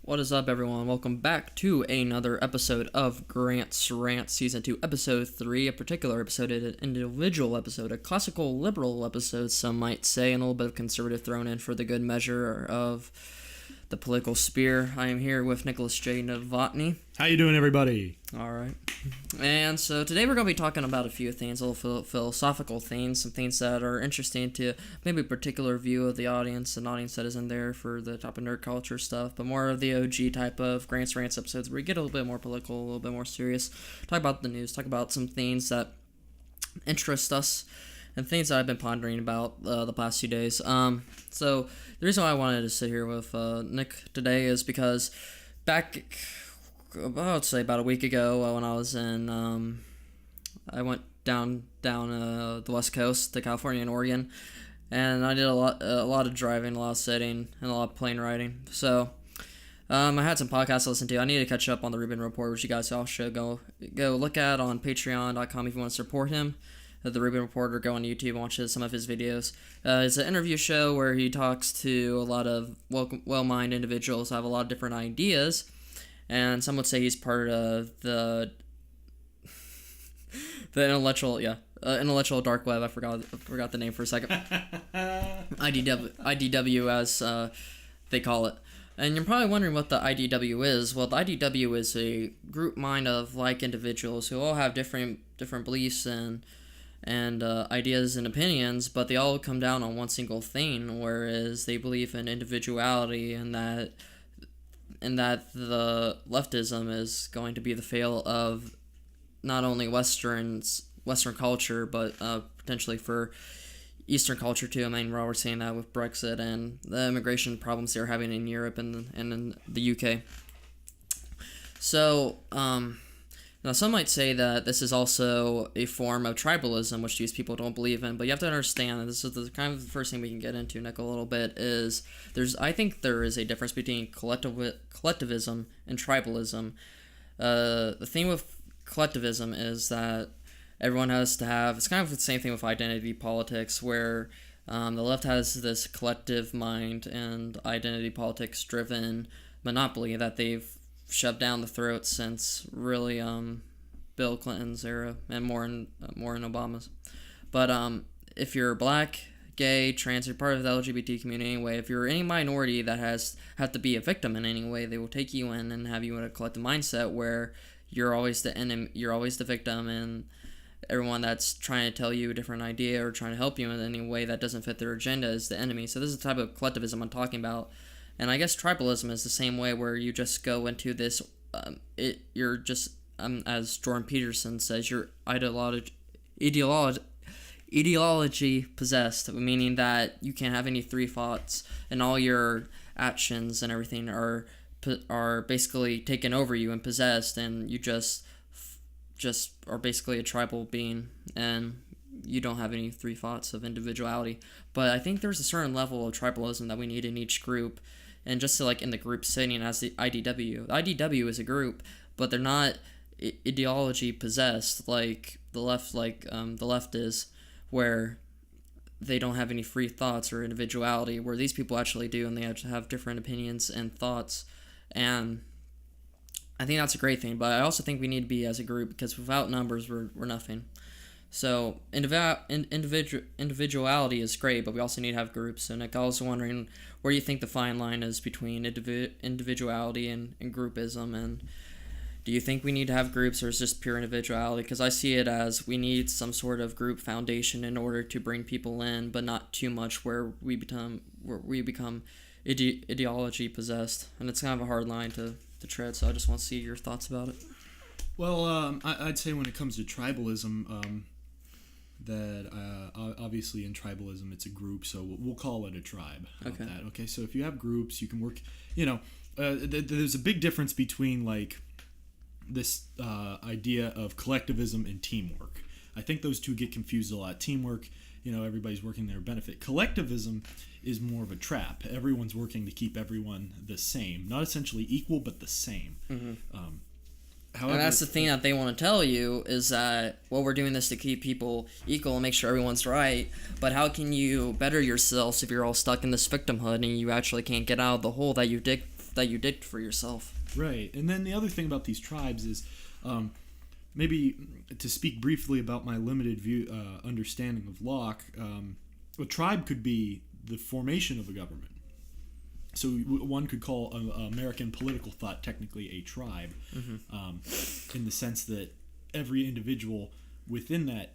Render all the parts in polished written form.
What is up, everyone? Welcome back to another episode of Rants, Season 2, Episode 3, a particular episode, an individual episode, a classical liberal episode, some might say, and a little bit of conservative thrown in for the good measure of the political sphere. I am here with Nicholas J. Novotny. How you doing, everybody? All right. And so today we're going to be talking about a few things, a little philosophical things, some things that are interesting to maybe a particular view of the audience, an audience that isn't there for the type of nerd culture stuff, but more of the OG type of Rants episodes where we get a little bit more political, a little bit more serious, talk about the news, talk about some things that interest us, and things that I've been pondering about the past few days. So the reason why I wanted to sit here with Nick today is because back, I would say about a week ago, when I was in, I went down the West Coast to California and Oregon, and I did a lot of driving, a lot of sitting, and a lot of plane riding. So I had some podcasts to listen to. I need to catch up on the Rubin Report, which you guys all should go look at on Patreon.com if you want to support him. The Rubin Reporter, go on YouTube and watch some of his videos. It's an interview show where he talks to a lot of well-minded individuals who have a lot of different ideas, and some would say he's part of the intellectual dark web. I forgot the name for a second. IDW as they call it. And you're probably wondering what the IDW is. Well, the IDW is a group mind of like individuals who all have different beliefs and ideas and opinions, but they all come down on one single thing, whereas they believe in individuality and that the leftism is going to be the fail of not only Western culture, but potentially for Eastern culture too. I mean, we're already seeing that with Brexit and the immigration problems they're having in Europe and in the UK. So, now, some might say that this is also a form of tribalism, which these people don't believe in, but you have to understand that this is the kind of the first thing we can get into, Nick, a little bit, is I think there is a difference between collectivism and tribalism. The thing with collectivism is that everyone has to have, it's kind of the same thing with identity politics, where the left has this collective mind and identity politics driven monopoly that they've shoved down the throat since really Bill Clinton's era and more in Obama's. But if you're black, gay, trans, you're part of the LGBT community anyway, if you're any minority that have to be a victim in any way, they will take you in and have you in a collective mindset where you're always the enemy, you're always the victim, and everyone that's trying to tell you a different idea or trying to help you in any way that doesn't fit their agenda is the enemy. So this is the type of collectivism I'm talking about. And I guess tribalism is the same way, where you just go into this, you're just, as Jordan Peterson says, you're ideology possessed, meaning that you can't have any free thoughts, and all your actions and everything are basically taken over you and possessed, and you just are basically a tribal being, and you don't have any free thoughts of individuality. But I think there's a certain level of tribalism that we need in each group. And just to, like, in the group setting as the IDW. The IDW is a group, but they're not ideology possessed like the left, the left is, where they don't have any free thoughts or individuality, where these people actually do, and they have different opinions and thoughts. And I think that's a great thing, but I also think we need to be as a group, because without numbers, we're nothing. So individuality is great, but we also need to have groups. And Nick, I was wondering, where do you think the fine line is between individuality and groupism? And do you think we need to have groups, or is just pure individuality? Because I see it as we need some sort of group foundation in order to bring people in, but not too much where we become ideology possessed. And it's kind of a hard line to tread. So I just want to see your thoughts about it. Well, I'd say when it comes to tribalism, that obviously in tribalism it's a group, so we'll call it a tribe. Okay. Okay, so if you have groups, you can work, there's a big difference between, like, this idea of collectivism and teamwork. I think those two get confused a lot. Teamwork, everybody's working their benefit. Collectivism is more of a trap. Everyone's working to keep everyone the same. Not essentially equal, but the same. Mm-hmm. However, and that's the thing that they want to tell you, is that, well, we're doing this to keep people equal and make sure everyone's right, but how can you better yourselves if you're all stuck in this victimhood and you actually can't get out of the hole that you dig that you did for yourself. Right. And then the other thing about these tribes is, maybe to speak briefly about my limited understanding of Locke, a tribe could be the formation of a government. So one could call American political thought technically a tribe, in the sense that every individual within that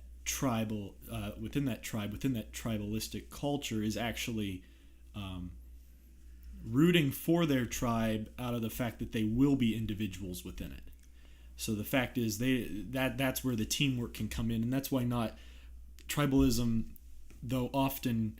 within that tribalistic culture is actually rooting for their tribe out of the fact that they will be individuals within it. So the fact is that's where the teamwork can come in, and that's why not tribalism, though often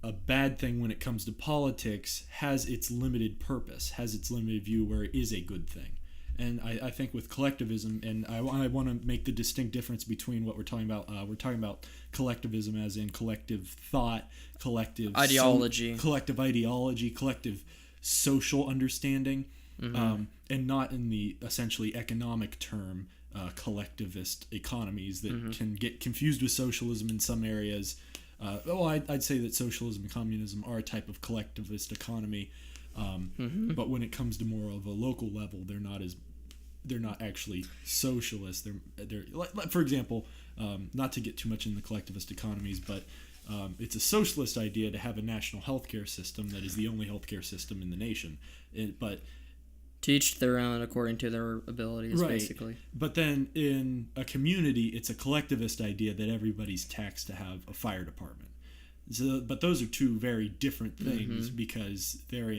a bad thing when it comes to politics, has its limited purpose, has its limited view where it is a good thing. And I think with collectivism, and I want to make the distinct difference between what we're talking about. We're talking about collectivism as in collective thought, collective ideology, collective social understanding, and not in the essentially economic term collectivist economies that can get confused with socialism in some areas. I'd say that socialism and communism are a type of collectivist economy, but when it comes to more of a local level, they're not actually socialist. They're like, for example, not to get too much in the collectivist economies, but it's a socialist idea to have a national healthcare system that is the only healthcare system in the nation. But to each their own according to their abilities, right. Basically. But then in a community, it's a collectivist idea that everybody's taxed to have a fire department. So, but those are two very different things because they're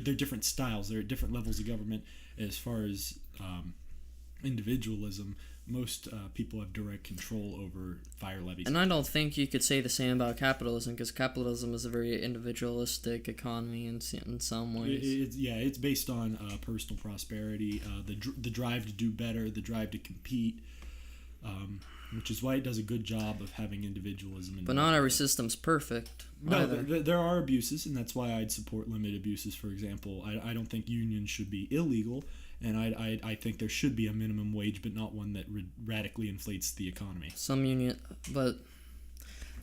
different styles. They're at different levels of government. As far as individualism, most people have direct control over fire levies. And I don't think you could say the same about capitalism, because capitalism is a very individualistic economy in some ways. It's based on personal prosperity, the drive to do better, the drive to compete, which is why it does a good job of having individualism. But not every system's perfect. No, there are abuses, and that's why I'd support limited abuses, for example. I don't think unions should be illegal, and I think there should be a minimum wage, but not one that radically inflates the economy.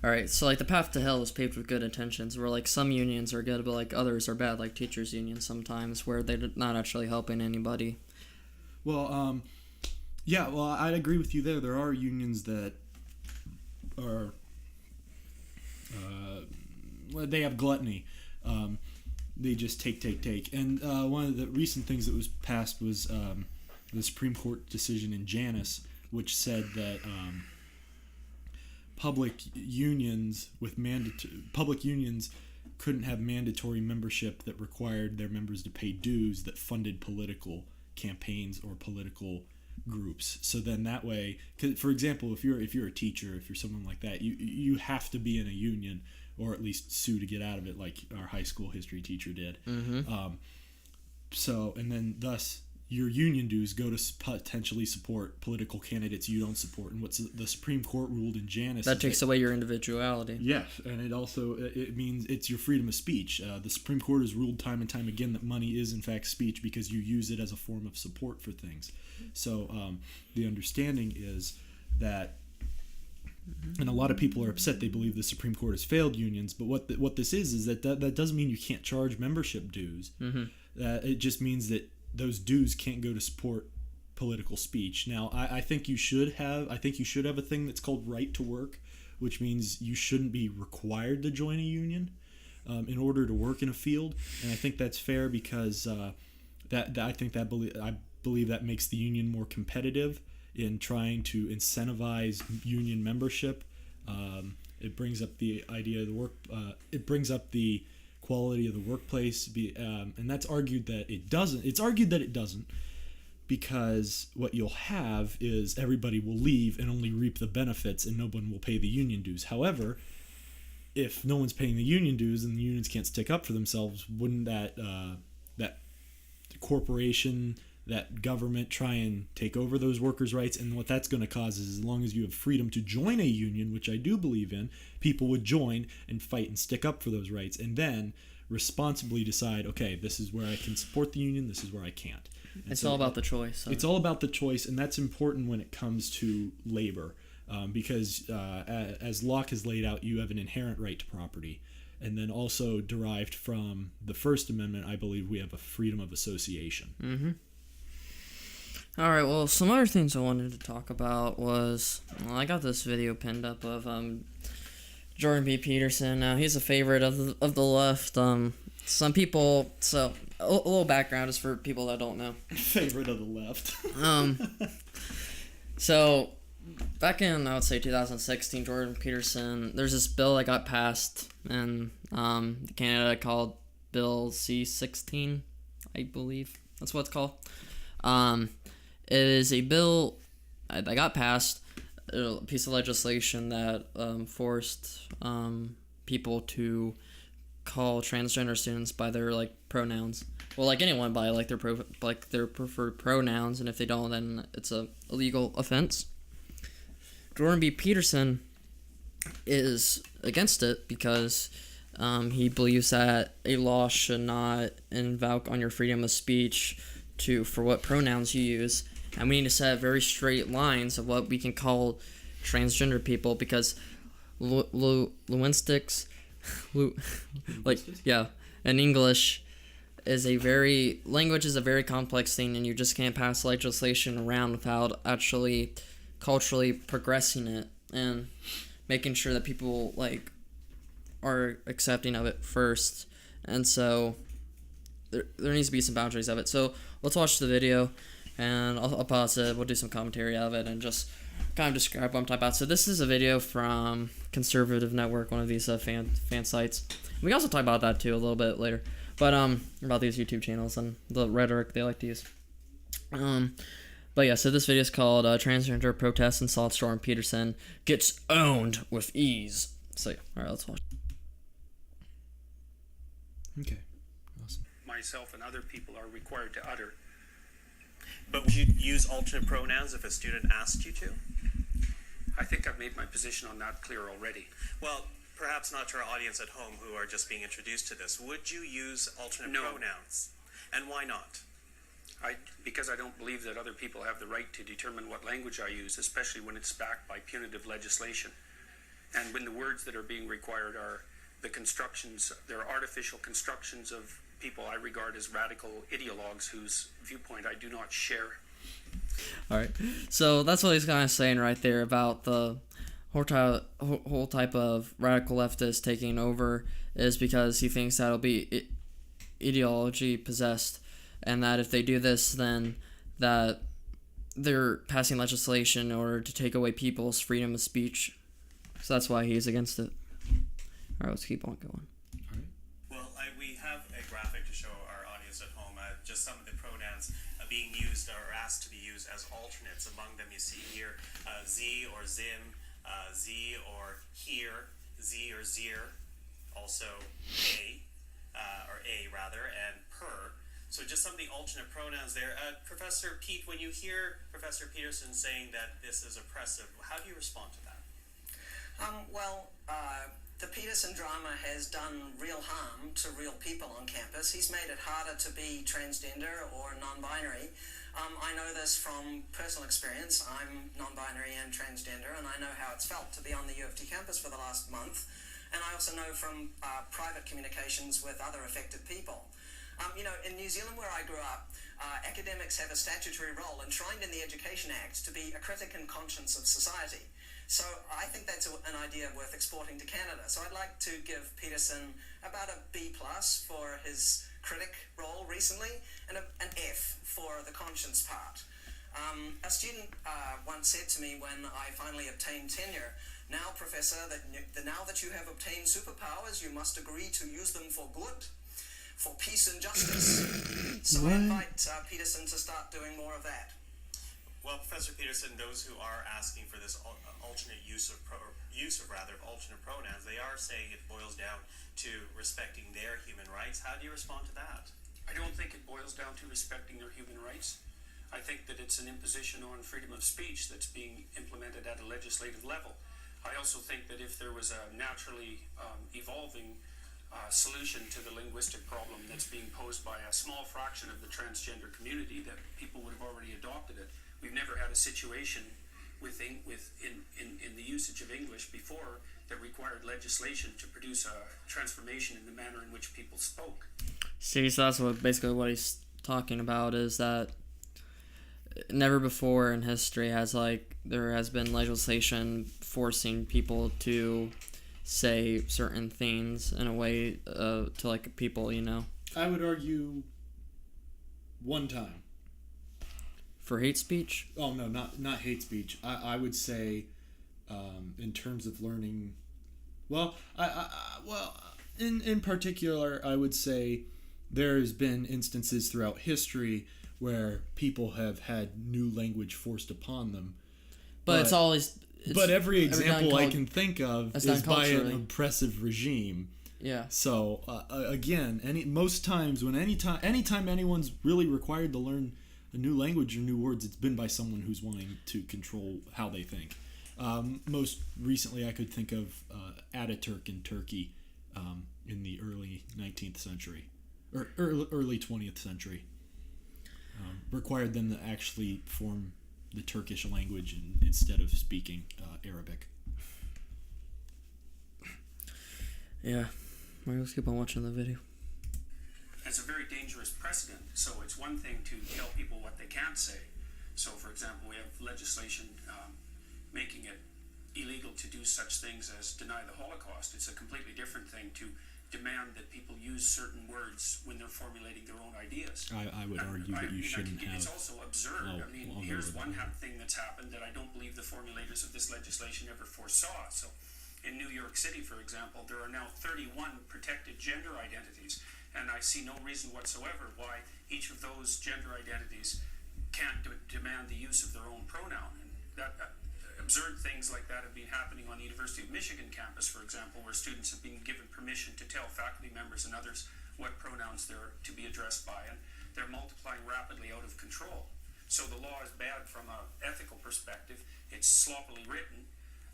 Alright, so like the path to hell is paved with good intentions, where like some unions are good, but like others are bad, like teachers' unions sometimes, where they're not actually helping anybody. Well, I'd agree with you there. There are unions that are, they have gluttony. They just take. And one of the recent things that was passed was the Supreme Court decision in Janus, which said that public unions couldn't have mandatory membership that required their members to pay dues that funded political campaigns or political groups. So then that way, 'cause for example, if you're a teacher, if you're someone like that, you have to be in a union or at least sue to get out of it, like our high school history teacher did. So, and then thus your union dues go to potentially support political candidates you don't support. And what the Supreme Court ruled in Janus, that takes away your individuality. Yes, and it means it's your freedom of speech. The Supreme Court has ruled time and time again that money is in fact speech because you use it as a form of support for things. So the understanding is that, and a lot of people are upset, they believe the Supreme Court has failed unions, but what this is that doesn't mean you can't charge membership dues. It just means that those dues can't go to support political speech. Now, I think you should have a thing that's called right to work, which means you shouldn't be required to join a union in order to work in a field. And I think that's fair because I believe that makes the union more competitive in trying to incentivize union membership. It brings up the idea of the work. It brings up the quality of the workplace, and that's argued that it doesn't. It's argued that it doesn't, because what you'll have is everybody will leave and only reap the benefits, and no one will pay the union dues. However, if no one's paying the union dues and the unions can't stick up for themselves, wouldn't that corporation, that government try and take over those workers' rights? And what that's going to cause is, as long as you have freedom to join a union, which I do believe in, people would join and fight and stick up for those rights, and then responsibly decide, okay, this is where I can support the union, this is where I can't. And it's all about the choice. It's all about the choice, and that's important when it comes to labor, because as Locke has laid out, you have an inherent right to property. And then also derived from the First Amendment, I believe we have a freedom of association. Mm-hmm. All right, well, some other things I wanted to talk about was, well, I got this video pinned up of Jordan B Peterson. Now, he's a favorite of the left. Some people, so a little background is for people that don't know. Favorite of the left. So back in, I would say, 2016, Jordan Peterson, there's this bill that got passed in Canada called Bill C-16, I believe. That's what it's called. It is a bill that got passed, a piece of legislation that forced people to call transgender students by their pronouns. Well, like anyone by their preferred pronouns, and if they don't, then it's a illegal offense. Jordan B. Peterson is against it because he believes that a law should not invoke on your freedom of speech for what pronouns you use, and we need to set very straight lines of what we can call transgender people, because linguistics, in English language is a very complex thing, and you just can't pass legislation around without actually culturally progressing it and making sure that people are accepting of it first. And so there needs to be some boundaries of it. So let's watch the video, and I'll pause it. We'll do some commentary of it and just kind of describe what I'm talking about. So this is a video from Conservative Network, one of these fan sites. We also talk about that too a little bit later, but about these YouTube channels and the rhetoric they like to use. But yeah, so this video is called Transgender Protests and Solid Jordan Peterson Gets Owned with Ease. So yeah, alright, let's watch. Okay, awesome. Myself and other people are required to utter. But would you use alternate pronouns if a student asked you to? I think I've made my position on that clear already. Well, perhaps not to our audience at home who are just being introduced to this. Would you use alternate pronouns? And why not? Because I don't believe that other people have the right to determine what language I use, especially when it's backed by punitive legislation. And when the words that are being required are the constructions, they're artificial constructions of people I regard as radical ideologues whose viewpoint I do not share. All right, so that's what he's kind of saying right there about the whole type of radical leftist taking over, is because he thinks that'll be ideology possessed, and that if they do this, then that they're passing legislation in order to take away people's freedom of speech. So that's why he's against it. All right, let's keep on going. Well, we have a graphic to show our audience at home, just some of the pronouns being used or asked to be used as alternates. Among them you see here Z or Zim, Z or here, Z or Zir, also A, or A rather, and per. So just some of the alternate pronouns there. Professor Pete, when you hear Professor Peterson saying that this is oppressive, how do you respond to that? The Peterson drama has done real harm to real people on campus. He's made it harder to be transgender or non-binary. I know this from personal experience. I'm non-binary and transgender, and I know how it's felt to be on the U of T campus for the last month. And I also know from private communications with other affected people. In New Zealand, where I grew up, academics have a statutory role enshrined in the Education Act to be a critic and conscience of society. So I think that's an idea worth exporting to Canada. So I'd like to give Peterson about a B+ for his critic role recently, and an F for the conscience part. A student once said to me when I finally obtained tenure, "Now, Professor, now that you have obtained superpowers, you must agree to use them for good, for peace and justice." So I invite Peterson to start doing more of that. Well, Professor Peterson, those who are asking for this alternate use of alternate pronouns, they are saying it boils down to respecting their human rights. How do you respond to that? I don't think it boils down to respecting their human rights. I think that it's an imposition on freedom of speech that's being implemented at a legislative level. I also think that if there was a naturally evolving solution to the linguistic problem that's being posed by a small fraction of the transgender community, that people would have already adopted it. We've never had a situation in the usage of English before that required legislation to produce a transformation in the manner in which people spoke. See, so that's basically what he's talking about, is that never before in history there has been legislation forcing people to say certain things in a way to like people, you know. I would argue one time. For hate speech? Oh no, not hate speech. I would say, in terms of learning, in particular, I would say there's been instances throughout history where people have had new language forced upon them. But it's always... But every example I can think of is by an oppressive regime. Yeah. So again, anytime anyone's really required to learn a new language or new words, it's been by someone who's wanting to control how they think. Most recently, I could think of Ataturk in Turkey in the early 19th century or early 20th century. Required them to actually form the Turkish language instead of speaking Arabic. Yeah. Let's keep on watching the video. It's a very dangerous precedent. So it's one thing to tell people what they can't say. So, for example, we have legislation making it illegal to do such things as deny the Holocaust. It's a completely different thing to demand that people use certain words when they're formulating their own ideas. I would argue that you shouldn't have... It's also absurd. Here's one thing that's happened that I don't believe the formulators of this legislation ever foresaw. So, in New York City, for example, there are now 31 protected gender identities, and I see no reason whatsoever why each of those gender identities can't demand the use of their own pronoun. And that absurd things like that have been happening on the University of Michigan campus, for example, where students have been given permission to tell faculty members and others what pronouns they're to be addressed by, and they're multiplying rapidly out of control. So the law is bad from an ethical perspective. It's sloppily written,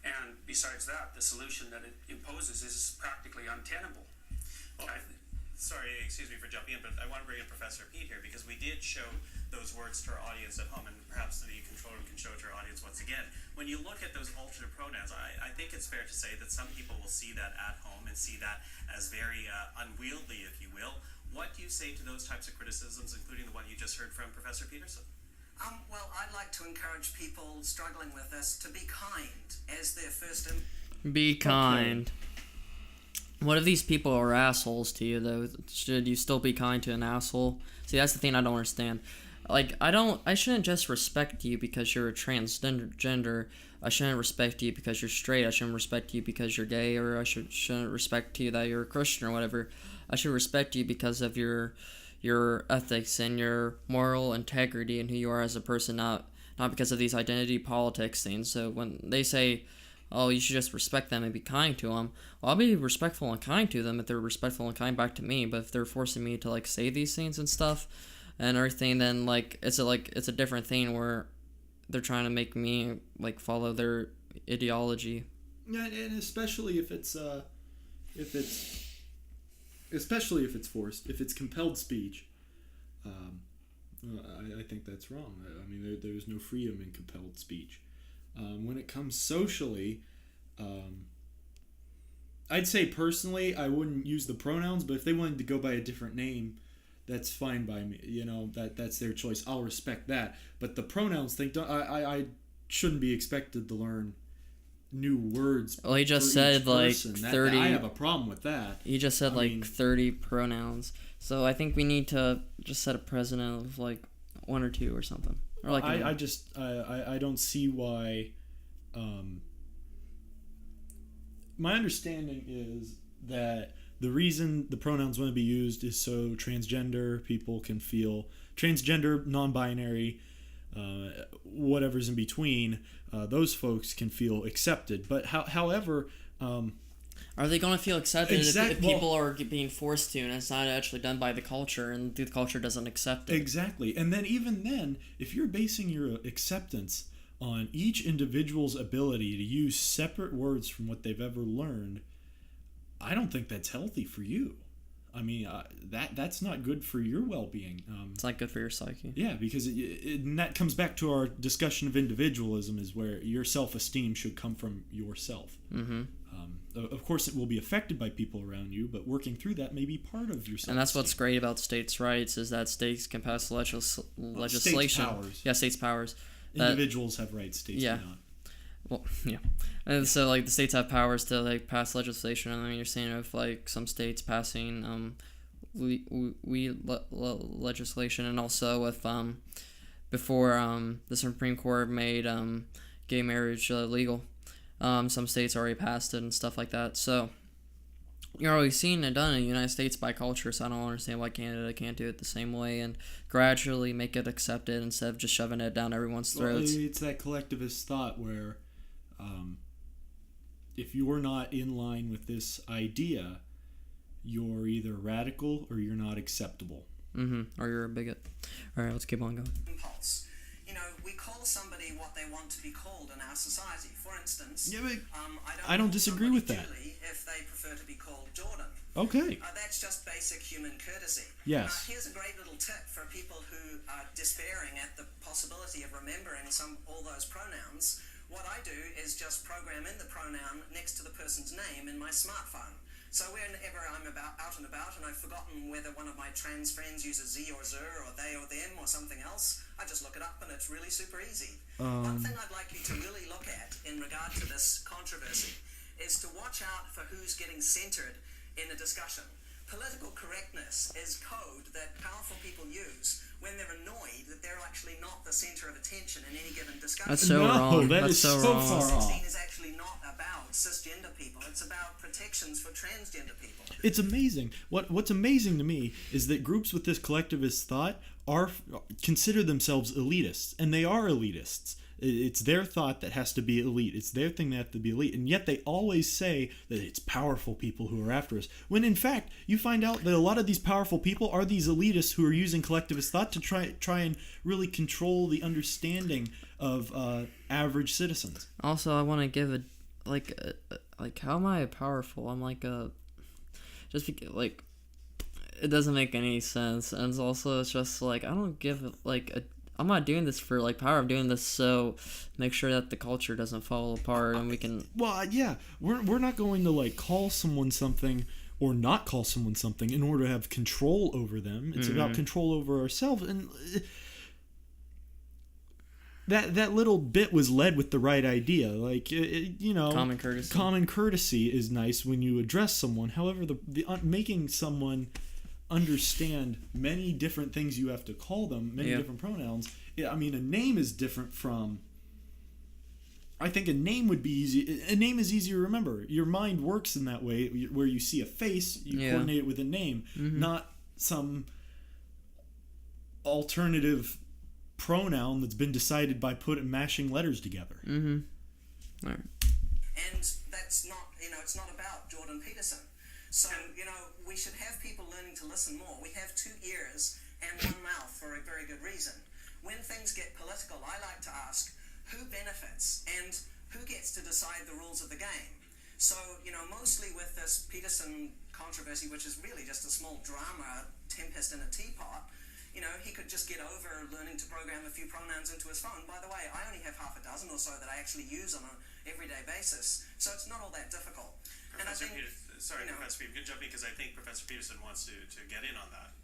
and besides that, the solution that it imposes is practically untenable. Well, sorry, excuse me for jumping in, but I want to bring in Professor Pete here, because we did show those words to our audience at home, and perhaps the controller can show it to our audience once again. When you look at those alternate pronouns, I think it's fair to say that some people will see that at home and see that as very unwieldy, if you will. What do you say to those types of criticisms, including the one you just heard from Professor Peterson? Well, I'd like to encourage people struggling with this to be kind as their first... Be kind. Okay. What if these people are assholes to you, though? Should you still be kind to an asshole? See, that's the thing I don't understand. Like, I shouldn't just respect you because you're a transgender. I shouldn't respect you because you're straight. I shouldn't respect you because you're gay, or I shouldn't respect you that you're a Christian or whatever. I should respect you because of your ethics and your moral integrity and who you are as a person, not because of these identity politics things. So when they say, oh, you should just respect them and be kind to them, well, I'll be respectful and kind to them if they're respectful and kind back to me. But if they're forcing me to like say these things and stuff and everything, then like it's a different thing where they're trying to make me like follow their ideology. Yeah, and especially if it's forced, if it's compelled speech. I think that's wrong. I mean, there's no freedom in compelled speech. When it comes socially, I'd say personally I wouldn't use the pronouns, but if they wanted to go by a different name, that's fine by me. You know, that's their choice. I'll respect that. But the pronouns thing, I shouldn't be expected to learn new words. Well, he just said like 30. I have a problem with that. He just said 30 pronouns. So I think we need to just set a precedent of like one or two or something. Or like I don't see why. My understanding is that the reason the pronouns want to be used is so transgender people can feel transgender, non-binary, whatever's in between. Those folks can feel accepted. But however. Are they going to feel accepted if people are being forced to, and it's not actually done by the culture, and the culture doesn't accept it? Exactly. And then even then, if you're basing your acceptance on each individual's ability to use separate words from what they've ever learned, I don't think that's healthy for you. I mean, that's not good for your well-being. It's not good for your psyche. Yeah, because and that comes back to our discussion of individualism, is where your self-esteem should come from yourself. Mm-hmm. Of course, it will be affected by people around you, but working through that may be part of your self-esteem. And that's what's great about states' rights, is that states can pass legislation. States' powers. Yeah, states' powers. Individuals have rights, states do not. Well, yeah, and so like the states have powers to like pass legislation. I mean, you're saying of like some states passing legislation, and also with before the Supreme Court made gay marriage legal, some states already passed it and stuff like that. So you're already seen and done in the United States by culture. So I don't understand why Canada can't do it the same way and gradually make it accepted instead of just shoving it down everyone's throats. Well, it's that collectivist thought where if you're not in line with this idea, you're either radical or you're not acceptable. Or you're a bigot. All right, let's keep on going. Impulse. You know, we call somebody what they want to be called in our society. For instance, Yeah, but I don't disagree with that. Julie if they prefer to be called Jordan. Okay. That's just basic human courtesy. Yes. Here's a great little tip for people who are despairing at the possibility of remembering all those pronouns. What I do is just program in the pronoun next to the person's name in my smartphone. So whenever I'm out and about and I've forgotten whether one of my trans friends uses Z or Zer or they or them or something else, I just look it up and it's really super easy. One thing I'd like you to really look at in regard to this controversy is to watch out for who's getting centered in a discussion. Political correctness is code that powerful people use when they're annoyed that they're actually not the center of attention in any given discussion. That's so wrong. That That's is so so wrong. far off. 16 is actually not about cisgender people. It's about protections for transgender people. It's amazing. What's amazing to me is that groups with this collectivist thought consider themselves elitists, and they are elitists. It's their thought that has to be elite. It's their thing that has to be elite. And yet they always say that it's powerful people who are after us. When in fact, you find out that a lot of these powerful people are these elitists who are using collectivist thought to try and really control the understanding of average citizens. Also, I want to give how am I powerful? I'm like it doesn't make any sense, and it's just like I don't give I'm not doing this for like power. I'm doing this so make sure that the culture doesn't fall apart and we can. Well, yeah, we're not going to like call someone something or not call someone something in order to have control over them. It's about control over ourselves, and that little bit was led with the right idea. Like Common courtesy. Common courtesy is nice when you address someone. However, the making someone understand many different things you have to call them, many different pronouns. I mean, a name is different from. I think a name would be easy. A name is easier to remember. Your mind works in that way, where you see a face, you coordinate it with a name, not some alternative pronoun that's been decided by mashing letters together. All right. And that's not, it's not about Jordan Peterson. So, we should have people learning to listen more. We have 2 ears and 1 mouth for a very good reason. When things get political, I like to ask, who benefits and who gets to decide the rules of the game? So, mostly with this Peterson controversy, which is really just a small drama, tempest in a teapot, he could just get over learning to program a few pronouns into his phone. By the way, I only have half a dozen or so that I actually use on an everyday basis, so it's not all that difficult. Professor Peterson, good jump because I think Professor Peterson wants to get in on that.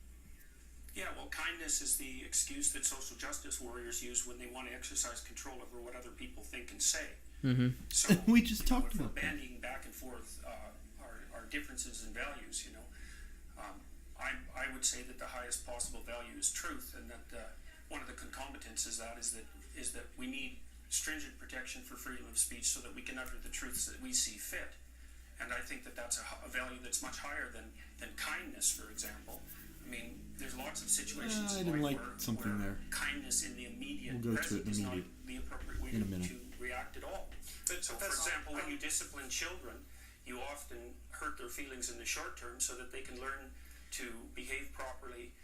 Yeah, well, kindness is the excuse that social justice warriors use when they want to exercise control over what other people think and say. So We just talked if about we're that. bandying back and forth our differences in values, I would say that the highest possible value is truth, and that one of the concomitants is that we need stringent protection for freedom of speech so that we can utter the truths that we see fit. And I think that that's a value that's much higher than kindness, for example. I mean, there's lots of situations I didn't like where something there. kindness in the immediate We'll go to it present in is a not minute. the appropriate way In a minute. to react at all. So, for example, when you discipline children, you often hurt their feelings in the short term so that they can learn to behave properly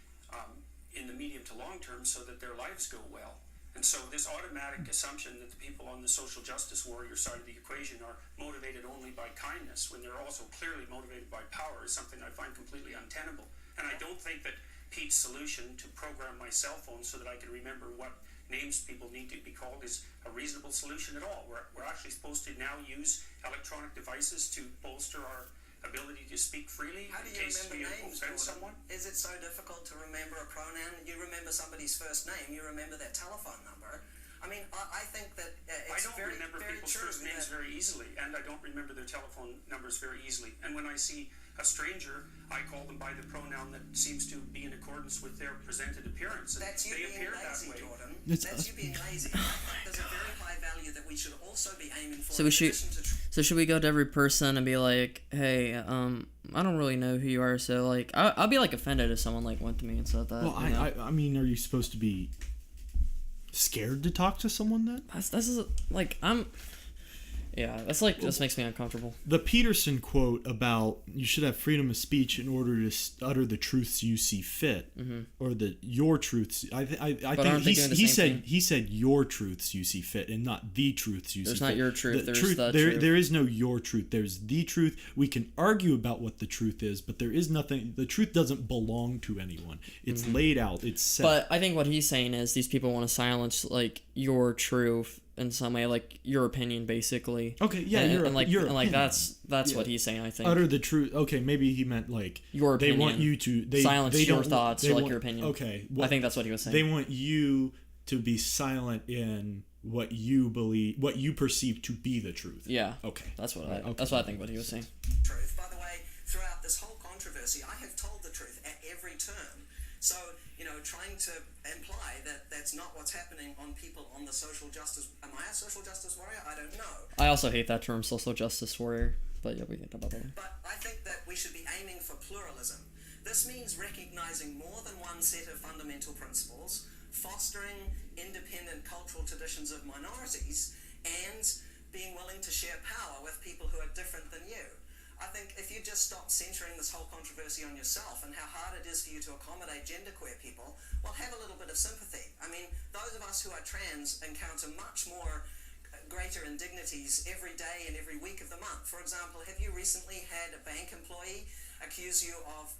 in the medium to long term so that their lives go well. And so this automatic assumption that the people on the social justice warrior side of the equation are motivated only by kindness when they're also clearly motivated by power is something I find completely untenable. And I don't think that Pete's solution to program my cell phone so that I can remember what names people need to be called is a reasonable solution at all. We're actually supposed to now use electronic devices to bolster our ability to speak freely How do in you case we remember names, offend Jordan? someone. Is it so difficult to remember a pronoun? You remember somebody's first name, you remember their telephone number. I mean, I think that I it's don't very, remember very people's true first names that very easily, and I don't remember their telephone numbers very easily. And when I see a stranger, I call them by the pronoun that seems to be in accordance with their presented appearance. And that's you they being appear lazy, that way. Jordan. It's That's you being lazy. I think there's a very high value that we should also be aiming for. So we in should- addition to So should we go to every person and be like, hey, I don't really know who you are, so like, I'll be like offended if someone like went to me and said that. Well, you know? I mean, are you supposed to be scared to talk to someone then? This is like that's like just makes me uncomfortable. The Peterson quote about you should have freedom of speech in order to utter the truths you see fit, or your truths. I think aren't they doing the he same said thing? he said your truths you see fit, and not the truths you see fit. There's not your truth, there's the there, truth. There is no your truth. There's the truth. We can argue about what the truth is, but there is nothing. The truth doesn't belong to anyone. It's laid out. It's set. But I think what he's saying is these people want to silence like your truth in some way, like your opinion, basically. Okay, yeah, and, your and like opinion. that's Yeah. what he's saying. I think utter the truth. Okay, maybe he meant like your opinion. They want you to silence they your don't- thoughts, they or like want- your opinion. Okay, I think that's what he was saying. They want you to be silent in what you believe, what you perceive to be the truth. Yeah. Okay. That's what Right, okay. that's what I think what he was saying. truth. By the way, throughout this whole controversy, I have told the truth at every turn. So, trying to imply that that's not what's happening on people on the social justice... Am I a social justice warrior? I don't know. I also hate that term, social justice warrior. But yeah, we can talk about that. But I think that we should be aiming for pluralism. This means recognizing more than one set of fundamental principles, fostering independent cultural traditions of minorities, and being willing to share power with people who are different than you. I think if you just stop centering this whole controversy on yourself and how hard it is for you to accommodate genderqueer people, well, have a little bit of sympathy. I mean, those of us who are trans encounter much more greater indignities every day and every week of the month. For example, have you recently had a bank employee accuse you of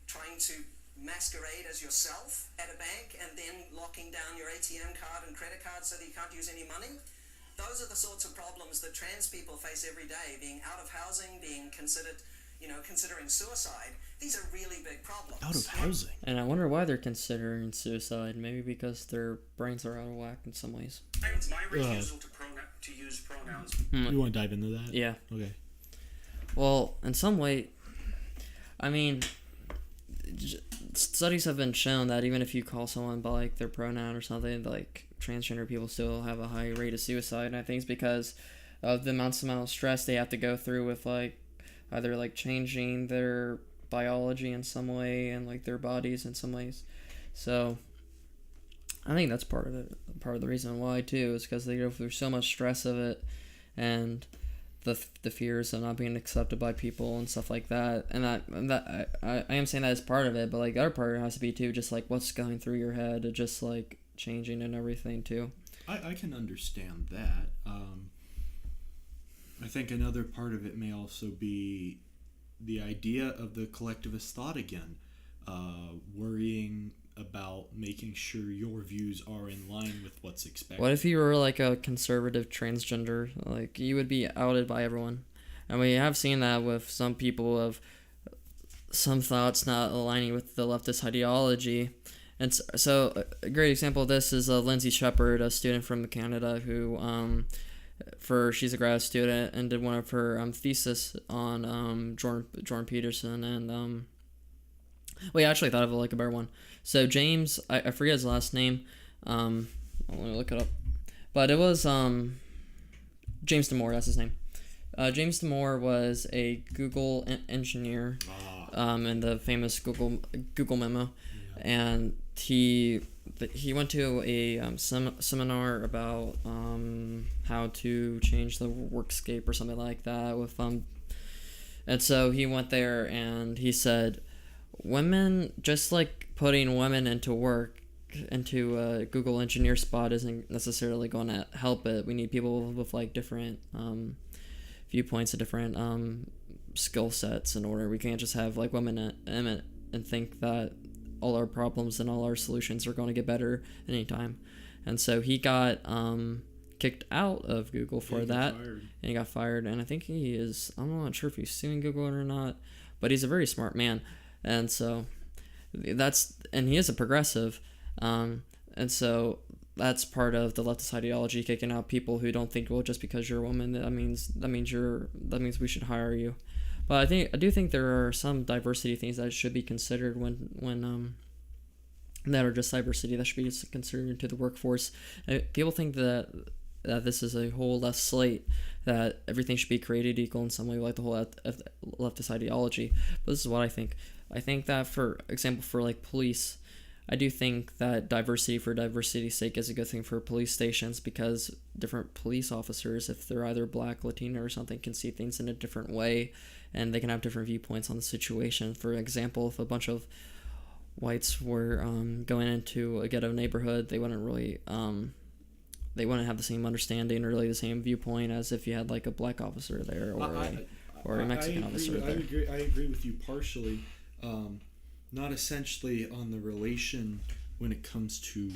trying to masquerade as yourself at a bank and then locking down your ATM card and credit card so that you can't use any money? Those are the sorts of problems that trans people face every day, being out of housing, being considered, considering suicide. These are really big problems. Out of housing. And I wonder why they're considering suicide. Maybe because their brains are out of whack in some ways. My refusal to use pronouns. You want to dive into that? Yeah. Okay. Well, in some way, I mean, studies have been shown that even if you call someone by like their pronoun or something, like transgender people still have a high rate of suicide. And I think it's because of the amount of stress they have to go through with like either like changing their biology in some way and like their bodies in some ways. So I think that's part of it. Part of the reason why too is because they go through so much stress of it and the fears of not being accepted by people and stuff like that. And I am saying that is part of it, but like the other part has to be too just like what's going through your head, just like changing and everything too. I can understand that. I think another part of it may also be the idea of the collectivist thought again, worrying about making sure your views are in line with what's expected. What if you were like a conservative transgender? Like you would be outed by everyone. And we have seen that with some people of some thoughts not aligning with the leftist ideology. And so a great example of this is Lindsay Shepard, a student from Canada who she's a grad student and did one of her thesis on Jordan Peterson and I actually thought of like a better one. So James, I forget his last name. Let me look it up. But it was James Damore. That's his name. James Damore was a Google engineer, in the famous Google memo, and he went to a seminar about how to change the workscape or something like that with and so he went there and he said, women, just like putting women into work into a Google engineer spot isn't necessarily going to help it. We need people with like different viewpoints and different skill sets in order. We can't just have like women in it and think that all our problems and all our solutions are going to get better anytime. And so he got kicked out of Google for that, and he got fired. And I think he is, I'm not sure if he's suing Google or not, but he's a very smart man. And so and he is a progressive. And so that's part of the leftist ideology, kicking out people who don't think, well, just because you're a woman, that means we should hire you. But I do think there are some diversity things that should be considered when that are just diversity that should be considered into the workforce. People think that this is a whole left slate, that everything should be created equal in some way, like the whole leftist ideology. But this is what I think. I think that, for example, for like police, I do think that diversity for diversity's sake is a good thing for police stations, because different police officers, if they're either black, Latino, or something, can see things in a different way, and they can have different viewpoints on the situation. For example, if a bunch of whites were going into a ghetto neighborhood, they wouldn't really they wouldn't have the same understanding or really the same viewpoint as if you had like a black officer there or a Mexican officer there. I agree with you partially. Not essentially on the relation when it comes to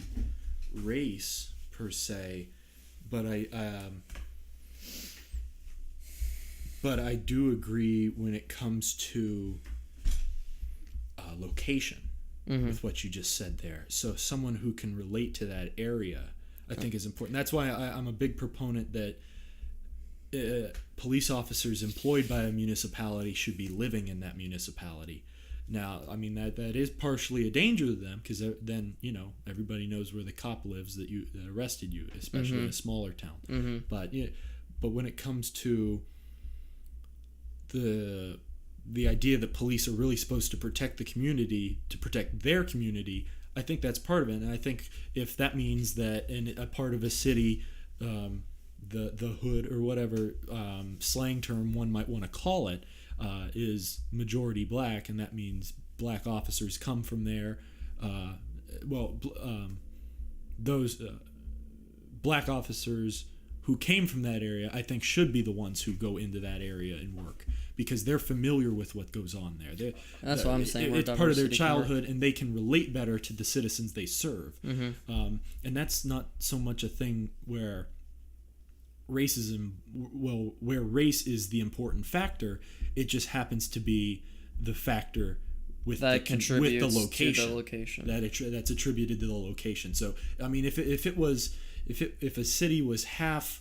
race per se, but I do agree when it comes to location, with what you just said there. So someone who can relate to that area, I think, is important. That's why I'm a big proponent that police officers employed by a municipality should be living in that municipality. Now, I mean, that is partially a danger to them, because then, everybody knows where the cop lives that arrested you, especially in a smaller town. But when it comes to the idea that police are really supposed to protect the community, to protect their community, I think that's part of it. And I think if that means that in a part of a city, the hood or whatever slang term one might want to call it, is majority black, and that means black officers come from there. Those black officers who came from that area, I think, should be the ones who go into that area and work, because they're familiar with what goes on there. That's what I'm saying. It's part of their childhood, and they can relate better to the citizens they serve. And that's not so much a thing where racism, where race is the important factor. It just happens to be the factor with the location. To the location. That's attributed to the location. So, I mean, if a city was half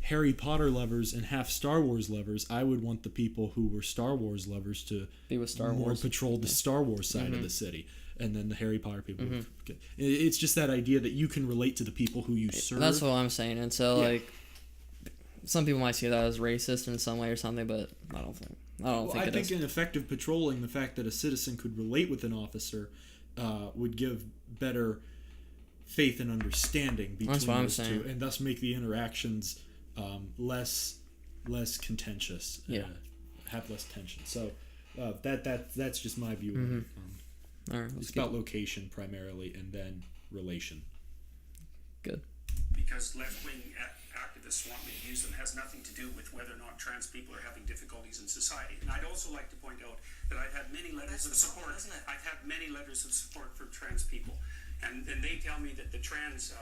Harry Potter lovers and half Star Wars lovers, I would want the people who were Star Wars lovers to be with Star Wars, patrol the Star Wars side of the city, and then the Harry Potter people. It's just that idea that you can relate to the people who you serve. That's what I'm saying. And so, like, some people might see that as racist in some way or something, but I don't think. I think in effective patrolling, the fact that a citizen could relate with an officer would give better faith and understanding between those two, and thus make the interactions less contentious. Have less tension. So that's just my view of it. All right, it's about location primarily, and then relation. Good. Because left-wing activists want me to use them has nothing to do with whether or not trans people are having difficulties in society. And I'd also like to point out that I've had many letters of support. I've had many letters of support from trans people, and they tell me that the trans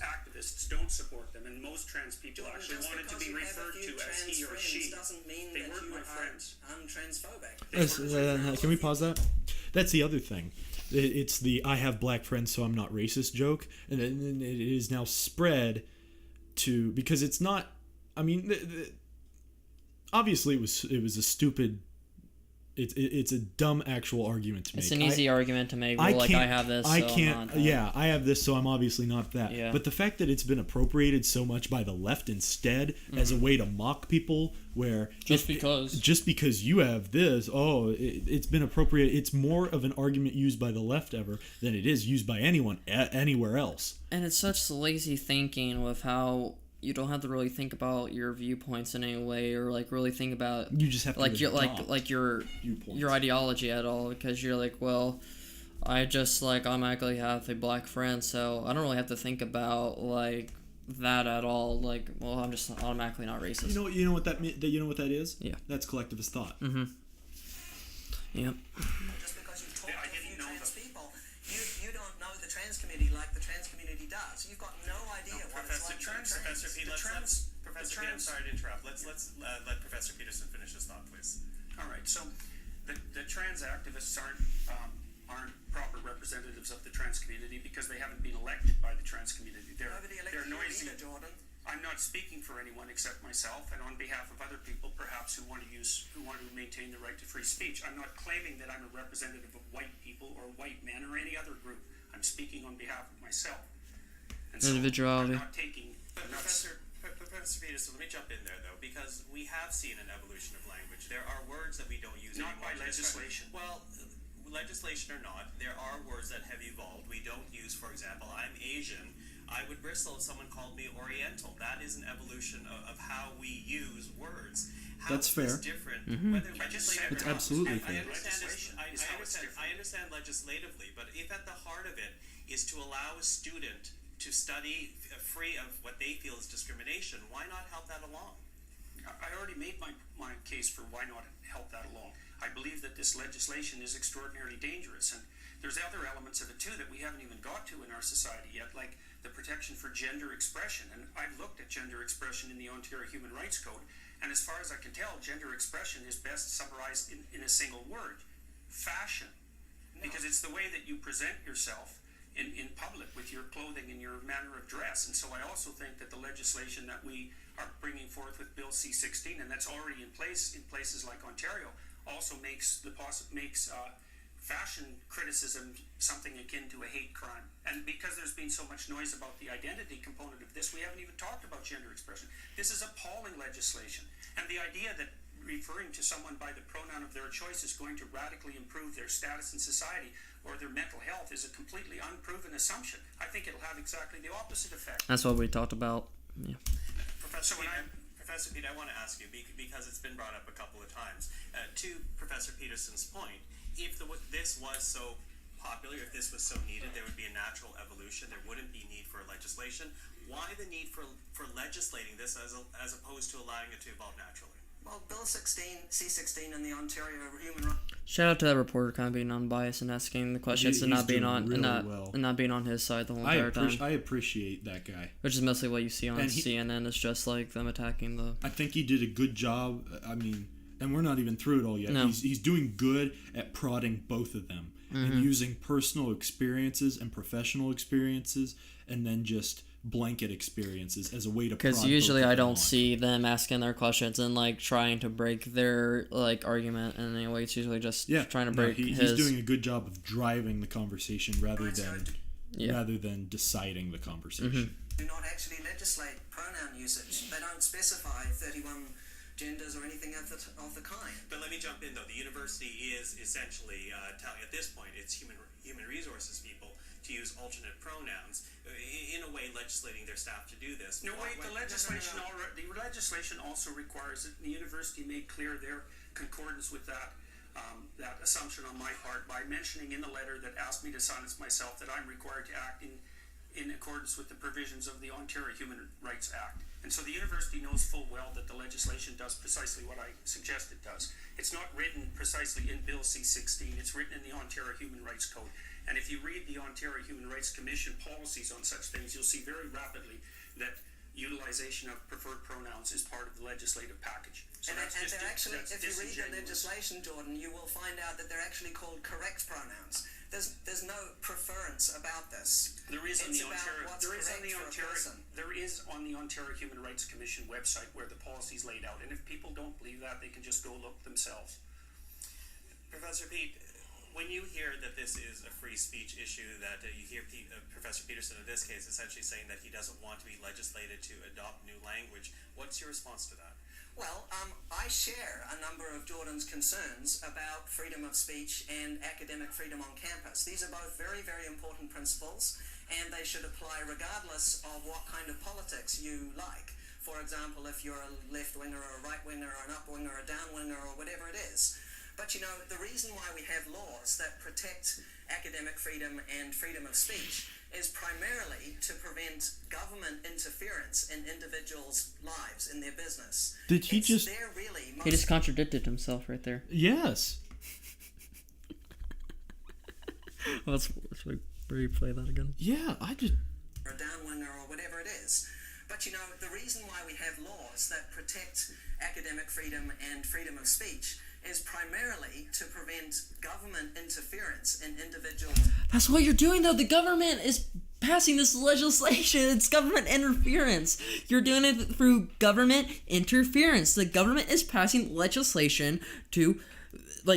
activists don't support them, and most trans people actually wanted to be referred to as he or she. Doesn't mean they that weren't you my friends. Transphobic. Can we pause that? That's the other thing. It's the "I have black friends, so I'm not racist" joke, and it is now spread to, because it's not. I mean, obviously it was a stupid. It's a dumb actual argument to make. It's an easy argument to make. Well, I have this. I can't. I have this, so I'm obviously not that. Yeah. But the fact that it's been appropriated so much by the left instead as a way to mock people, where just because you have this, it's been appropriated. It's more of an argument used by the left ever than it is used by anyone anywhere else. And it's such lazy thinking with how you don't have to really think about your viewpoints in any way, or like really think about you just have to your ideology at all, because you're like, well, I just like automatically have a black friend, so I don't really have to think about like that at all. Like, well, I'm just automatically not racist. You know what that is? Yeah. That's collectivist thought. Mm-hmm. Yep. Just because you've talked to a few trans people, you don't know the trans community like the trans community does. You've got no idea what it's like to be trans. Professor Pete, Professor Pete, I'm sorry to interrupt. Let's let Professor Peterson finish his thought, please. All right, so the trans activists aren't proper representatives of the trans community because they haven't been elected by the trans community. Nobody elected they're you noisy. either, Jordan. I'm not speaking for anyone except myself, and on behalf of other people, perhaps who want to maintain the right to free speech. I'm not claiming that I'm a representative of white people or white men or any other group. I'm speaking on behalf of myself. And so Individuality. I'm not taking. Professor Peterson, let me jump in there though, because we have seen an evolution of language. There are words that we don't use Not anymore. by legislation. Well, legislation or not, there are words that have evolved. We don't use, for example, I'm Asian. I would bristle if someone called me Oriental. That is an evolution of how we use words. How That's is this fair. different? Mm-hmm. Whether I just legislative said It's or not. absolutely I fair. understand legislatively, but if at the heart of it is to allow a student to study free of what they feel is discrimination, why not help that along? I already made my case for why not help that along. I believe that this legislation is extraordinarily dangerous, and there's other elements of it too that we haven't even got to in our society yet, like the protection for gender expression. And I've looked at gender expression in the Ontario Human Rights Code, and as far as I can tell, gender expression is best summarized in a single word: fashion. Because it's the way that you present yourself in public with your clothing and your manner of dress. And so I also think that the legislation that we are bringing forth with Bill C-16, and that's already in place in places like Ontario, also makes fashion criticism something akin to a hate crime. And because there's been so much noise about the identity component of this, we haven't even talked about gender expression. This is appalling legislation. And the idea that referring to someone by the pronoun of their choice is going to radically improve their status in society or their mental health is a completely unproven assumption. I think it'll have exactly the opposite effect. That's what we talked about. Yeah. Professor Pete, I want to ask you, because it's been brought up a couple of times, to Professor Peterson's point, if this was so popular, if this was so needed, there would be a natural evolution, there wouldn't be need for legislation. Why the need for legislating this as opposed to allowing it to evolve naturally? Well, Bill C-16 and the Ontario Human Rights... Shout out to that reporter kind of being unbiased and asking the questions and not being on and not being on his side the whole entire time. I appreciate that guy. Which is mostly what you see on CNN. It's just like them attacking the... I think he did a good job. I mean, and we're not even through it all yet. No. He's doing good at prodding both of them and using personal experiences and professional experiences and then just blanket experiences as a way to prod because usually both of I them don't on. see them asking their questions and like trying to break their like argument in any way. It's usually just trying to break he's doing a good job of driving the conversation rather than deciding the conversation. do not actually legislate pronoun usage. They don't specify 31 genders or anything of the kind. But let me jump in though. The university is essentially telling, at this point, it's human resources people to use alternate pronouns, in a way legislating their staff to do this. No, wait, the legislation also requires that the university make clear their concordance with that assumption on my part by mentioning in the letter that asked me to silence myself that I'm required to act in accordance with the provisions of the Ontario Human Rights Act. And so the university knows full well that the legislation does precisely what I suggest it does. It's not written precisely in Bill C-16, it's written in the Ontario Human Rights Code. And if you read the Ontario Human Rights Commission policies on such things, you'll see very rapidly that utilization of preferred pronouns is part of the legislative package. So and that's they're actually, if you read the disingenuous. legislation, Jordan, you will find out that they're actually called correct pronouns. There's no preference about this. There is on It's the about Ontario. what's There is on correct the for a Ontario. person. There is on the Ontario Human Rights Commission website where the policy's laid out. And if people don't believe that, they can just go look themselves. Professor Pete, when you hear that this is a free speech issue, that you hear Professor Peterson in this case essentially saying that he doesn't want to be legislated to adopt new language, what's your response to that? Well, I share a number of Jordan's concerns about freedom of speech and academic freedom on campus. These are both very, very important principles, and they should apply regardless of what kind of politics you like. For example, if you're a left-winger or a right-winger or an up-winger or a down-winger or whatever it is. But you know, the reason why we have laws that protect academic freedom and freedom of speech is primarily to prevent government interference in individuals' lives, in their business. Did he just... He just contradicted himself right there. Yes. Let's replay that again. Yeah, I just... or a downwinder or whatever it is. But you know, the reason why we have laws that protect academic freedom and freedom of speech is primarily to prevent government interference in individuals. That's what you're doing, though. The government is passing this legislation. It's government interference. You're doing it through government interference. The government is passing legislation to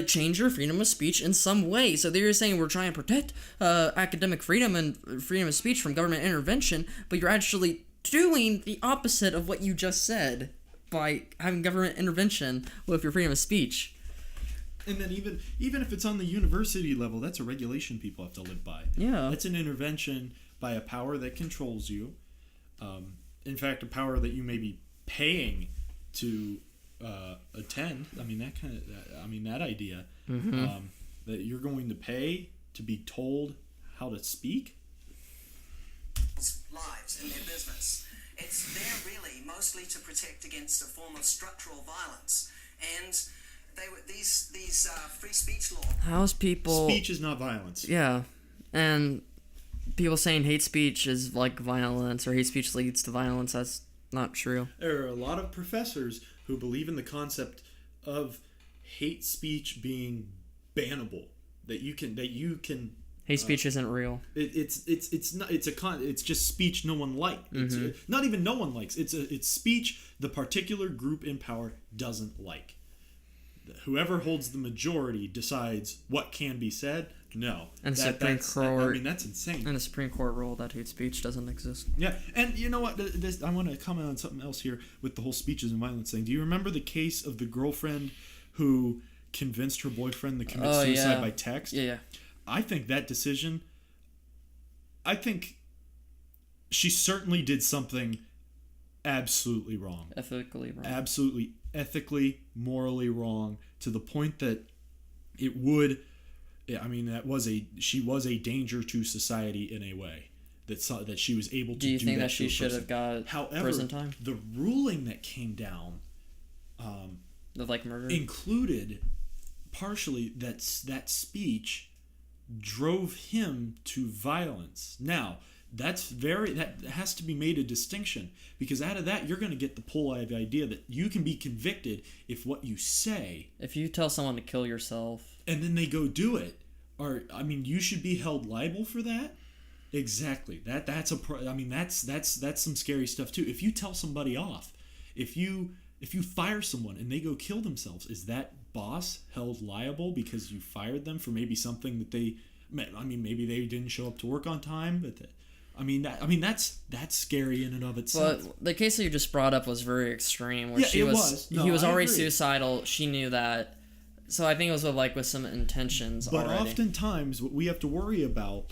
change your freedom of speech in some way. So they're saying we're trying to protect academic freedom and freedom of speech from government intervention, but you're actually doing the opposite of what you just said by having government intervention with your freedom of speech. And then even if it's on the university level, that's a regulation people have to live by. Yeah. That's an intervention by a power that controls you. In fact, a power that you may be paying to attend. I mean, that idea. Mm-hmm. That you're going to pay to be told how to speak. Lives in their business. It's there really mostly to protect against a form of structural violence. And these free speech laws. How's people... Speech is not violence. Yeah. And people saying hate speech is like violence, or hate speech leads to violence. That's not true. There are a lot of professors who believe in the concept of hate speech being bannable. That you can Hate speech isn't real. It's just speech no one likes. It's not even no one likes. It's speech the particular group in power doesn't like. Whoever holds the majority decides what can be said. No, And the Supreme Court. I mean, that's insane. And the Supreme Court ruled that hate speech doesn't exist. Yeah, and you know what? I want to comment on something else here with the whole speeches and violence thing. Do you remember the case of the girlfriend who convinced her boyfriend to commit suicide by text? Yeah. I think that decision, I think she certainly did something absolutely wrong. Ethically wrong. Absolutely ethically, morally wrong, to the point that it would, I mean, she was a danger to society in a way. That she was able to do that. Do you think that she should have got prison time? However, the ruling that came down murder included partially that speech drove him to violence. Now, that has to be made a distinction, because out of that you're going to get the pull out of the idea that you can be convicted if what you say, if you tell someone to kill yourself and then they go do it, you should be held liable for that. Exactly. That's some scary stuff too. If you tell somebody off, if you fire someone and they go kill themselves, is that boss held liable because you fired them for maybe something that maybe they didn't show up to work on time, but that's scary in and of itself. But the case that you just brought up was very extreme, where he was already suicidal. She knew that, so I think it was with some intentions. But already. Oftentimes, what we have to worry about,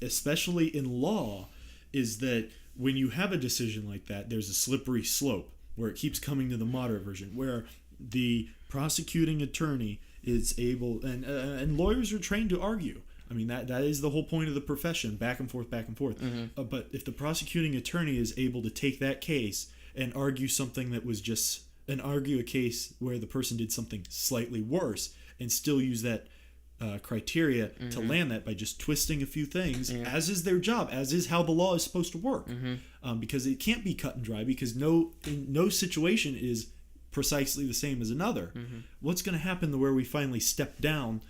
especially in law, is that when you have a decision like that, there's a slippery slope where it keeps coming to the moderate version, where the prosecuting attorney is able, and lawyers are trained to argue. I mean, that is the whole point of the profession, back and forth. Mm-hmm. But if the prosecuting attorney is able to take that case and argue something that was argue a case where the person did something slightly worse, and still use that criteria to land that by just twisting a few things, as is their job, as is how the law is supposed to work. Because it can't be cut and dry, because no situation is precisely the same as another. What's going to happen where we finally step down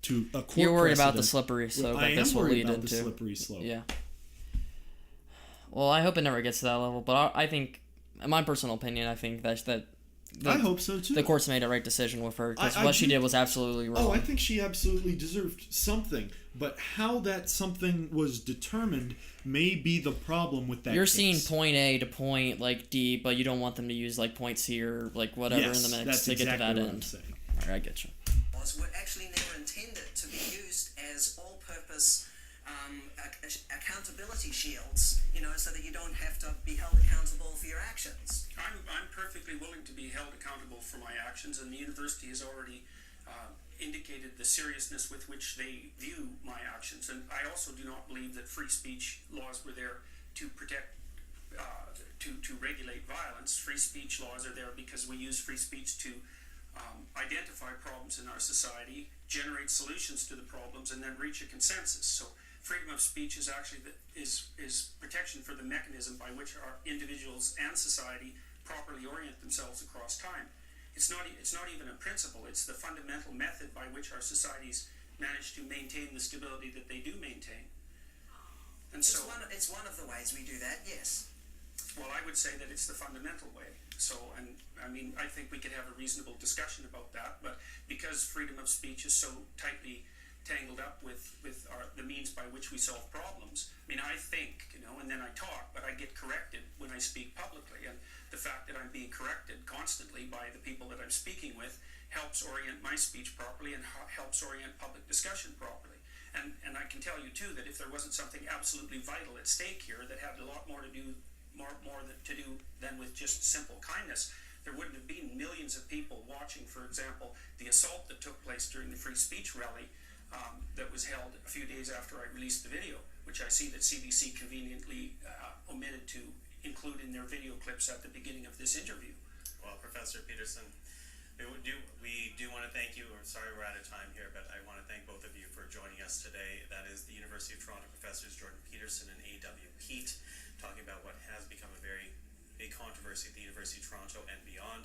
to a court? You're worried precedent? about the slippery slope. I am worried about the into. slippery slope. Yeah. Well, I hope it never gets to that level, but I think, in my personal opinion, I think that I hope so too. The court's made a right decision with her, because what she did was absolutely wrong. Oh, I think she absolutely deserved something, but how that something was determined may be the problem with that. You're case. seeing point A to point D, but you don't want them to use point C or whatever in the mix to get to that end. All right, I get you. Were actually never intended to be used as all-purpose accountability shields, so that you don't have to be held accountable for your actions. I'm perfectly willing to be held accountable for my actions, and the university has already indicated the seriousness with which they view my actions. And I also do not believe that free speech laws were there to protect, to regulate violence. Free speech laws are there because we use free speech to identify problems in our society, generate solutions to the problems, and then reach a consensus. So freedom of speech is actually is protection for the mechanism by which our individuals and society properly orient themselves across time. It's not even a principle. It's the fundamental method by which our societies manage to maintain the stability that they do maintain. And so it's one of the ways we do that. Yes. Well, I would say that it's the fundamental way. So, and I mean, I think we could have a reasonable discussion about that, but because freedom of speech is so tightly tangled up with the means by which we solve problems. I mean, I think, and then I talk, but I get corrected when I speak publicly, and the fact that I'm being corrected constantly by the people that I'm speaking with helps orient my speech properly and helps orient public discussion properly. And I can tell you too that if there wasn't something absolutely vital at stake here that had a lot more to do than with just simple kindness, there wouldn't have been millions of people watching, for example, the assault that took place during the free speech rally that was held a few days after I released the video, which I see that CBC conveniently omitted to include in their video clips at the beginning of this interview. Well, Professor Peterson, we do want to thank you. We're sorry we're out of time here, but I want to thank both of you for joining us today. That is the University of Toronto professors Jordan Peterson and A.W. Pete, talking about what has become a very big controversy at the University of Toronto and beyond.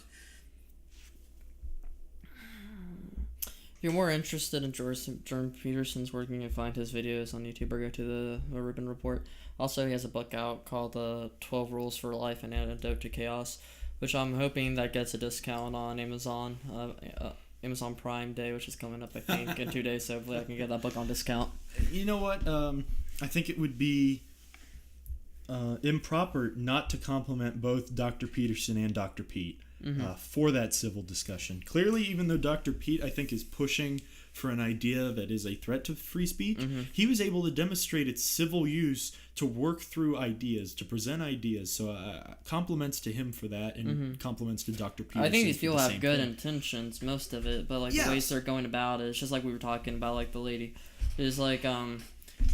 If you're more interested in Jordan Peterson's work, you can find his videos on YouTube or go to the Rubin Report. Also, he has a book out called 12 Rules for Life, An Antidote to Chaos, which I'm hoping that gets a discount on Amazon. Amazon Prime Day, which is coming up, I think, in 2 days, so hopefully I can get that book on discount. You know what? I think it would be improper not to compliment both Dr. Peterson and Dr. Pete for that civil discussion. Clearly, even though Dr. Pete, I think, is pushing for an idea that is a threat to free speech, he was able to demonstrate its civil use to work through ideas, to present ideas. So compliments to him for that, and compliments to Dr. Peterson. I think these people have good intentions, most of it, but Yeah. the ways they're going about it, it's just like we were talking about, the lady. It's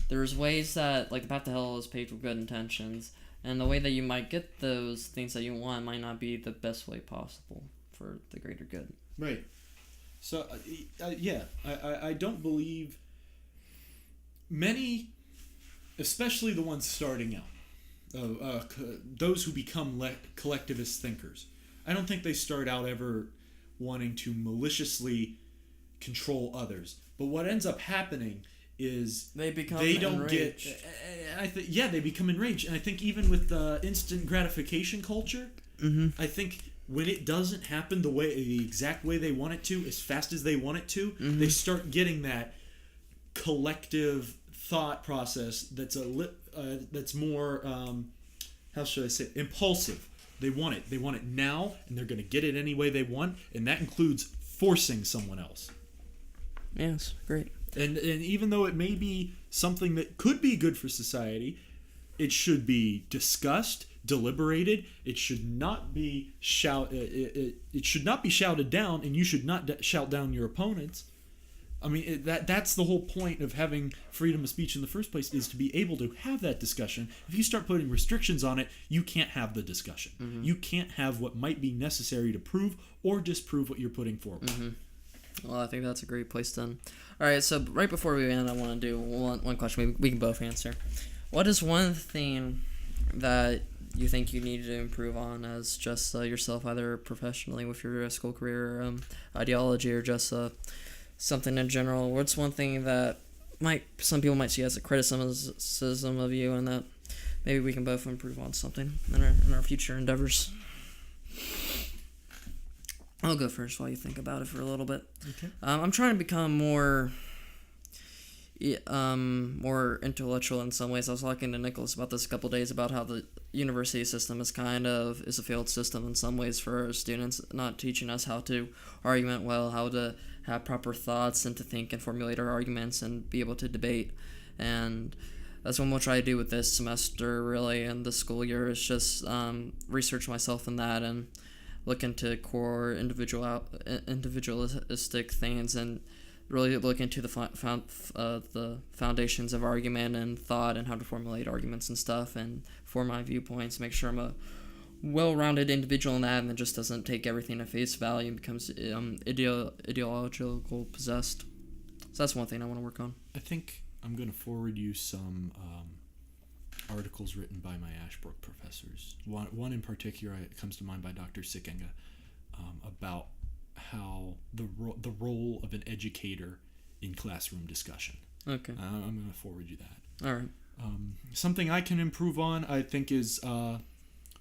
there's ways that, the path to hell is paved with good intentions, and the way that you might get those things that you want might not be the best way possible for the greater good. Right. So, I don't believe many, especially the ones starting out, those who become collectivist thinkers, I don't think they start out ever wanting to maliciously control others. But what ends up happening is they become enraged. They become enraged. And I think even with the instant gratification culture, I think when it doesn't happen the exact way they want it to, as fast as they want it to, they start getting that collective thought process that's that's more how should I say, impulsive. They want it now, and they're going to get it any way they want, and that includes forcing someone else. Yes, great. And even though it may be something that could be good for society, it should be discussed, deliberated. It should not be it should not be shouted down, and you should not shout down your opponents. I mean, that's the whole point of having freedom of speech in the first place, is to be able to have that discussion. If you start putting restrictions on it, you can't have the discussion. You can't have what might be necessary to prove or disprove what you're putting forward. Well, I think that's a great place to end. All right, so right before we end, I want to do one question we can both answer. What is one thing that you think you need to improve on as just yourself, either professionally with your school career, or, ideology, or just something in general? What's one thing that some people might see as a criticism of you, and that maybe we can both improve on something in our future endeavors? I'll go first while you think about it for a little bit. Okay. I'm trying to become more intellectual in some ways. I was talking to Nicholas about this a couple days, about how the university system is a failed system in some ways for our students, not teaching us how to argument well, how to have proper thoughts, and to think and formulate our arguments and be able to debate. And that's what we'll try to do with this semester, really, and the school year, is just research myself in that. And look into core individualistic things and really look into the foundations of argument and thought and how to formulate arguments and stuff and form my viewpoints, make sure I'm a well-rounded individual in that and then just doesn't take everything at face value and becomes ideological possessed. So that's one thing I want to work on. I think I'm going to forward you some articles written by my Ashbrook professors. One in particular comes to mind by Dr. Sickinga about how the role of an educator in classroom discussion. Okay. I'm going to forward you that. All right. Something I can improve on, I think, is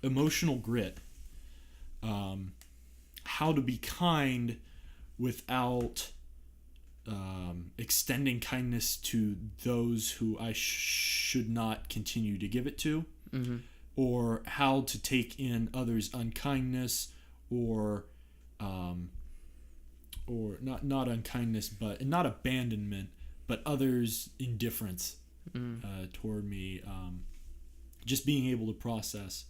emotional grit. How to be kind without extending kindness to those who I should not continue to give it to, or how to take in others' unkindness, or not unkindness, but not abandonment, but others' indifference toward me. Just being able to process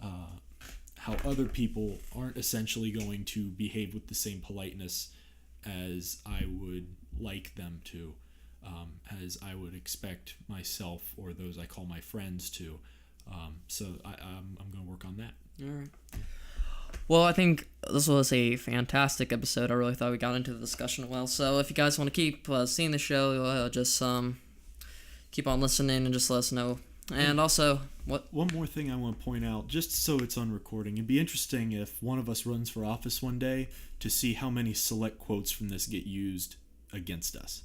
how other people aren't essentially going to behave with the same politeness as I would like them to, as I would expect myself or those I call my friends to. So I'm going to work on that. All right. Well, I think this was a fantastic episode. I really thought we got into the discussion well. So if you guys want to keep seeing the show, just keep on listening and just let us know. And also, what? One more thing I want to point out, just so it's on recording. It'd be interesting if one of us runs for office one day to see how many select quotes from this get used against us.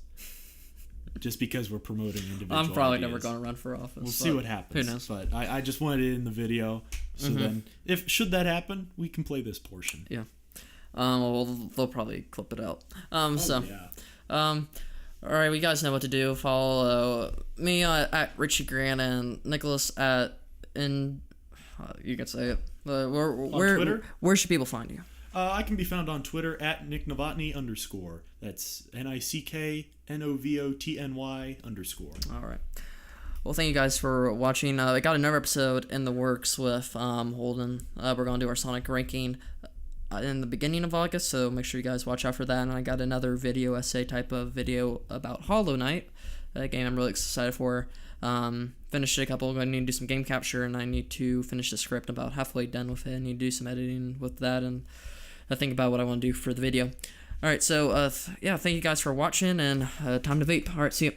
Just because we're promoting individual I'm probably ideas. never going to run for office. We'll see what happens. Who knows? But I just wanted it in the video, so then, should that happen, we can play this portion. Yeah. Well, they'll probably clip it out. All right, you guys know what to do. Follow me at Richie Grant and Nicholas at you can say it. Twitter? Where should people find you? I can be found on Twitter at nicknovotny_. That's NICKNOVOTNY_. All right. Well, thank you guys for watching. I got another episode in the works with Holden. We're going to do our Sonic ranking in the beginning of August, so make sure you guys watch out for that. And I got another video essay type of video about Hollow Knight, a game I'm really excited for. Finished a couple. I need to do some game capture, and I need to finish the script. About halfway done with it. I need to do some editing with that, and I think about what I want to do for the video. All right, so yeah, thank you guys for watching, and time to vape. All right, see you.